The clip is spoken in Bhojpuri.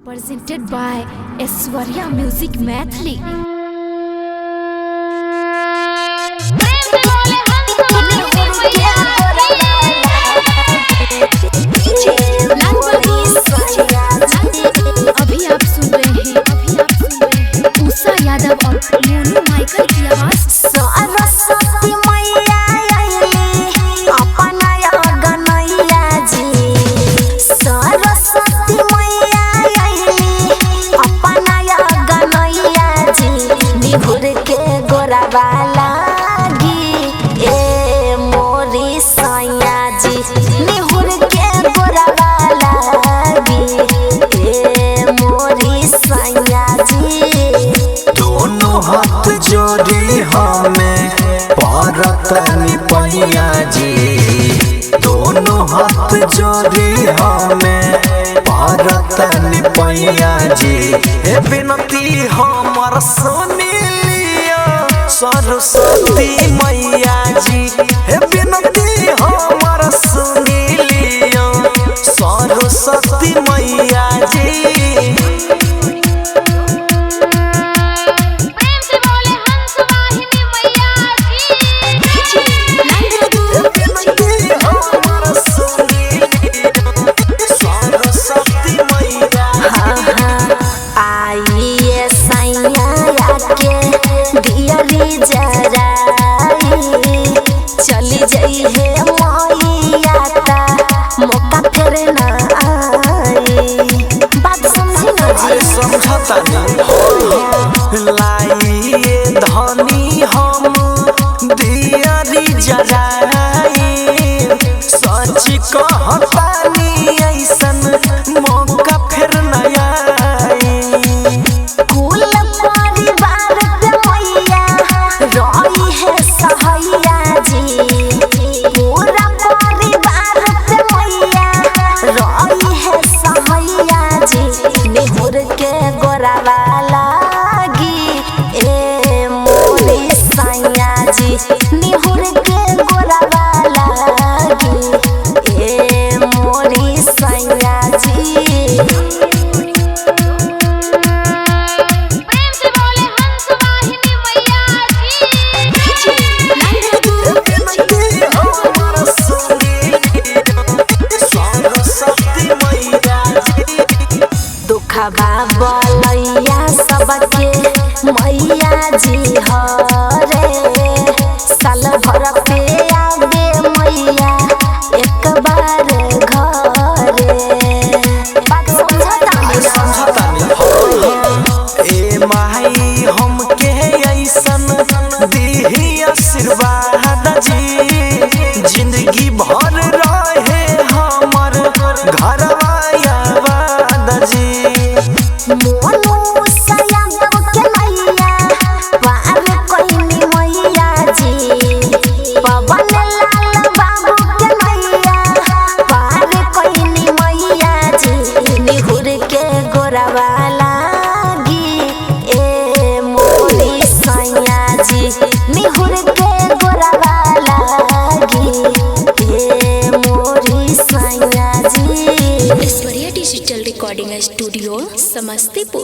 Presented by Aishwarya Music Mathli. अभी आप सुन रहे हैं उषा यादव और मोनू माइकल की आवाज। सरस्वती मैया आइली अपना गनैया जी, सरस्वती मैया आइली अपना गनैया जी, निहुर के गोरावा लागी ए मोरी सैया जी, निहुर के गोरावा लागी ए मोरी सैया जी। दोनों हाथ जोड़ी हमें पारतनी पैया जी, दोनों हाथ जोड़ी हमें पारतनी पैया जी। हे बिनती हमर सुनी लिया सरस्वती मैया जी, हे बिनती हमर सुनी लिया सरस्वती मैया जी। चली जाई है मैया ता मौका फिर ना आई, बात समझी ना जी? समझता नहीं लाइए धनी हम दियारी जराई, सच कहतानी ऐसन मौका फिर ना आई। कुल परिवार के मैया रही है सहैया जी, पूरा परिवार के मैया रही है सहैया जी, निहुर के गोरावा लागी ए मोरी सैया जी, निहुर के गोरावा लागी ए मोरी सैया जी। दुखबा बोलैया सबके मैया जी हरे, साल भर पे आवे मैया एक बार घरे, बात समझता नहीं ए माई हमके ऐसन दीही आशीर्वाद जी, जिंदगी भर रहे हमर घरवा याद जी। मोनू यादव के मैया पार कोइनी मैया जी, पवन लाल बाबू के मैया पार कोइनी मैया जी, निहुर के गोरावा लागी ए मोरी सैया जी, निहुर के गोरावा लागी ए मोरी सैया जी। Aishwarya digital recording studio Samastipur.